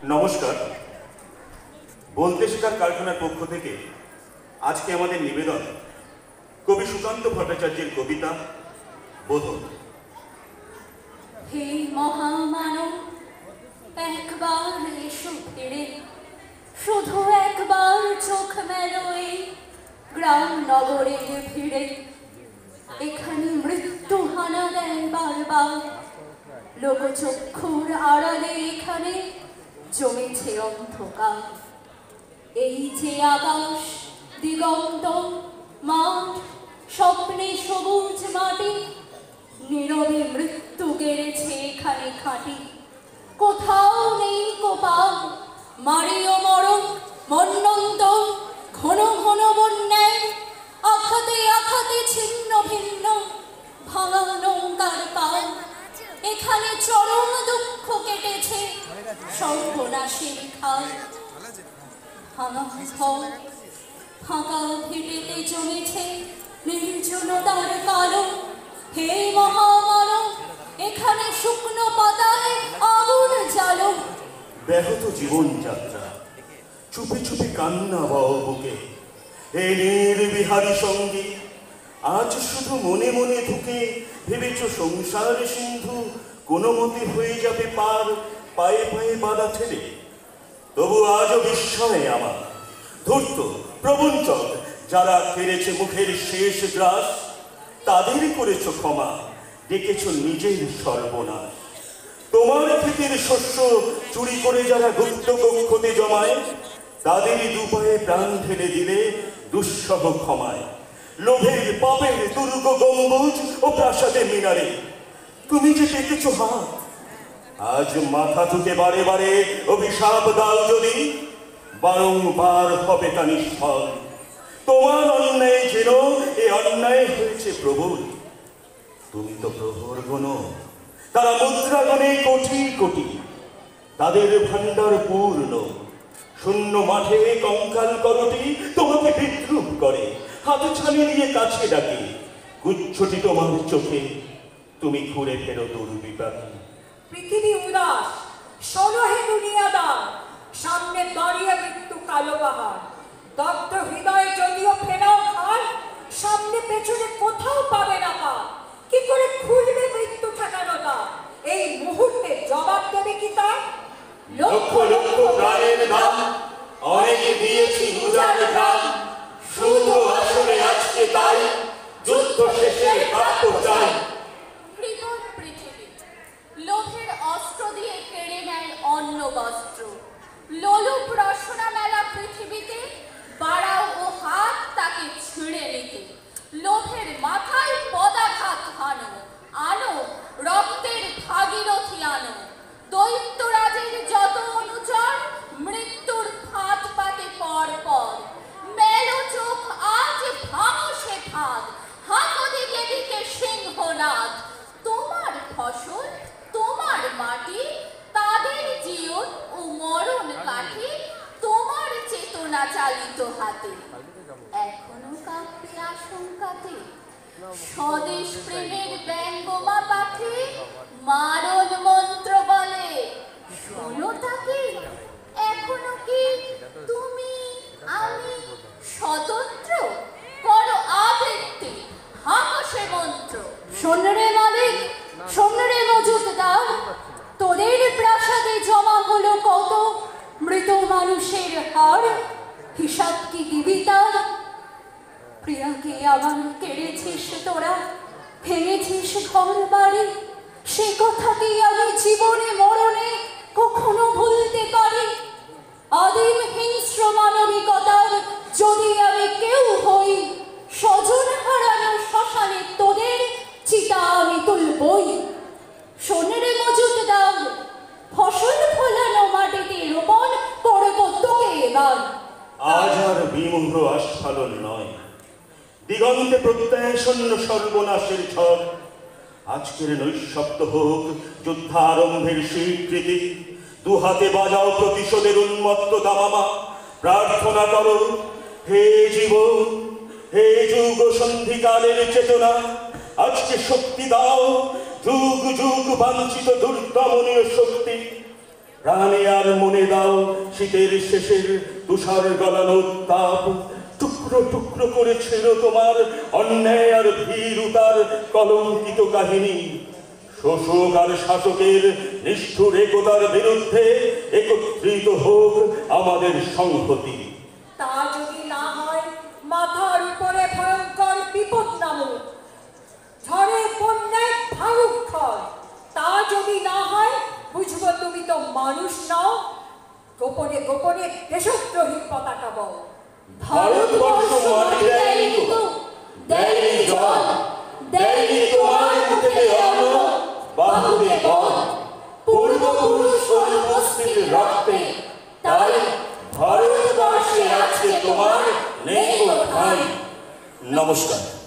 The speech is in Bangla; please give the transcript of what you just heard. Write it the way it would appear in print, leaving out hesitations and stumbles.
নমস্কার। বলতে শেখার কারখানার পক্ষ থেকে আজকে আমাদের নিবেদন কবি সুকান্ত ভট্টাচার্যের কবিতা বোধন। হে মহামানব, একবার এসো ফিরে, শুধু একবার চোখ মেলো এই গ্রাম নগরের ভিড়ে। এখানে মৃত্যু হানা দেয় বারবার, লোকচক্ষুর আড়ালে এখানে জমেছে অন্ধকার। এই যে আকাশ, দিগন্ত, মাঠ, স্বপ্নে সবুজ মাটি, নীরবে মৃত্যু গেড়েছে এখানে খাঁটি। কোথাও নেই কোপাল, মারিও মরক, মন্নন্ত, ঘন ঘন বন্যায়, আঘাতে আঘাতে ছিন্ন ভিন্ন ভাঙা নৌকার পাল। এখানে চরম দুঃখ কেটেছে সর্বনাশের খাল। ভাঙা ঘর, ফাঁকা ভিটেতে জমেছে নির্জনতার কালো। হে মহামানব, এখানে শুকনো পাতায় আগুন জ্বালো। ব্যাহত জীবনযাত্রা, চুপি চুপি কান্না বও বুকে। হে নির্বিহারী সঙ্গী, আজ শুধু মনে মনে ঢুকে ভেবেছ সংসার সিন্ধু কোনো মতে হয়ে যাবে পার, পায়ে পায়ে বাধা ঠেলে। তবু আজও বিস্ময়ে আমার ধূর্ত প্রবঞ্চক যারা কেড়েছে মুখের শেষ গ্রাস। তাদের করেছ ক্ষমা, ডেকেছ নিজের সর্বনাশ। তোমার ক্ষেতের শস্য চুরি করে যারা গুপ্ত কক্ষতে জমায়, তাদেরই দুপায়ে প্রাণ ঢেলে দিলে দুঃসহ ক্ষমায়। লোভের পাপের দুর্গ গম্বুজ ও প্রাসাদের মিনারে তুমি যে ডেকেছ হাত, আজ মাথা ঠুকে বারে বারে অভিশাপ দাও যদি, বারংবার হবে তা নিষ্ফল। তোমার অন্যায় যেন এ অন্যায় হয়েছে প্রবল। তুমি তো প্রহর গণ, তারা মুদ্রা গণে কোটি কোটি, তাদের ভাণ্ডার পূর্ণ। শূন্য মাঠে কঙ্কাল করটি তোমাকে বিদ্রুপ করে, হাত ছানি দিয়ে কাছে ডাকে। গুচ্ছটি তোমার চোখে, তুমি ঘুরে ফেরো দুর্বিপাকে। পৃথিবী উদাস, শোনো হে দুনিয়াদার, সামনে দাঁড়িয়ে মৃত্যু কালো পাহাড়। দগ্ধ হৃদয়ে যদিও ফেরাও খান, সামনে পেছনে কোথাও পাবে না পা। কি করে খুলবে মৃত্যু ঠেকানোটা? এই মুহূর্তে জবাব দেবে কি তা? লক্ষ লক্ষ প্রাণের দাম অনেকে দিয়েছি উজাড় গ্রাম, শুধু আসলে আজকে তাই যুদ্ধ শেষে প্রাপ্য চাই। কৃপণ পৃথিবী লোভের অস্ত্র দিয়ে কেড়ে নেয় অন্ন বস্ত্র। লোলুপ রসনা মেলা পৃথিবীতে বাড়াও ও হাত তাকে ছিঁড়ে নিতে। লোভের মাথায় পদাঘাত হানো, আনো রক্তের ভাগীরথী আনো। দৈত্যরাজের যত অনুচর মৃত্যুর ফাঁদ পাতে পর পর। মেলো চোখ আজ ভাঙো সে ফাঁদ, হাঁকো দিকে দিকে সিংহনাদ। তোমার ফসল, তোমার মাটি, তাদের জীবন ও মরণ কাঠি তোমার চেতনা চালিত হাতে। এখনো কাঁপতে আশঙ্কাতে স্বদেশ প্রেমের ব্যঙ্গমা পাখি মারণ মন্ত্র বলে। শোনো তাকে, এখনো কি তুমি আমি স্বতন্ত্র? করো আবৃত্তি, হাঁকো সে মন্ত্র। শোন রে মালিক, শোন রে মজুদদার, তোদের প্রাসাদে জমা হলো কত মৃত মানুষের হাড়, হিসাব কি দিবি তার? প্রিয়াকে আমার কেড়েছিস তোরা, ভেঙেছিস ঘর বাড়ি, সে কথা কি আমি জীবনে মরণে কখনো ভুলতে পারি? আদিম হিংস্র মানবিকতার যদি আমি কেউ হই, স্বজন হারানো শ্মশানে তোদের চিতা আমি তুলবই। শোন রে মজুদদার, ফসল ফলানো মাটিতে রোপণ করব তোকে এবার। আজ আর বিমূঢ় আস্ফালন নয়, দিগন্তে প্রত্যাশন্য সর্বনাশের ঝড়। আজকের নৈঃশব্দ হোক যুদ্ধারম্ভের স্বীকৃতি। দুহাতে বাজাও প্রতিশোধের উন্মত্ত দামামা। প্রার্থনা করো হে জীবন, হে যুগ সন্ধিকালের চেতনা, আজকে শক্তি দাও যুগ যুগ বাঞ্ছিত দুর্দমনীয় শক্তি। প্রাণে আর মনে দাও শীতের শেষের তুষার গলানো তাপ, টুকরো টুকরো করেছিল তোমার অন্যায় আর ভীরুতার কলঙ্কিত কাহিনী। শোষক আর শাসকের নিষ্ঠুর একতার বিরুদ্ধে একত্রিত হোক আমাদের সংহতি। তা যদি না হয় মাথার উপরে ভয়ঙ্কর বিপদ নামুক, ঝড়ে বন্যায় ভাঙুক ক্ষয়। তা যদি না হয় বুঝবো তুমি তো মানুষ নাও, গোপনে গোপনে দেশদ্রোহী পতাকা বও। ভারতবর্ষ মাটি দেয়নি তো, দেয়নি জল, দেয়নি তোমার মুখে অন্ন, বাহুতে বল, পূর্বপুরুষ উপস্থিত রক্তে। তাই ভারতবর্ষে আছে তোমার নেই ঠাঁই। নমস্কার।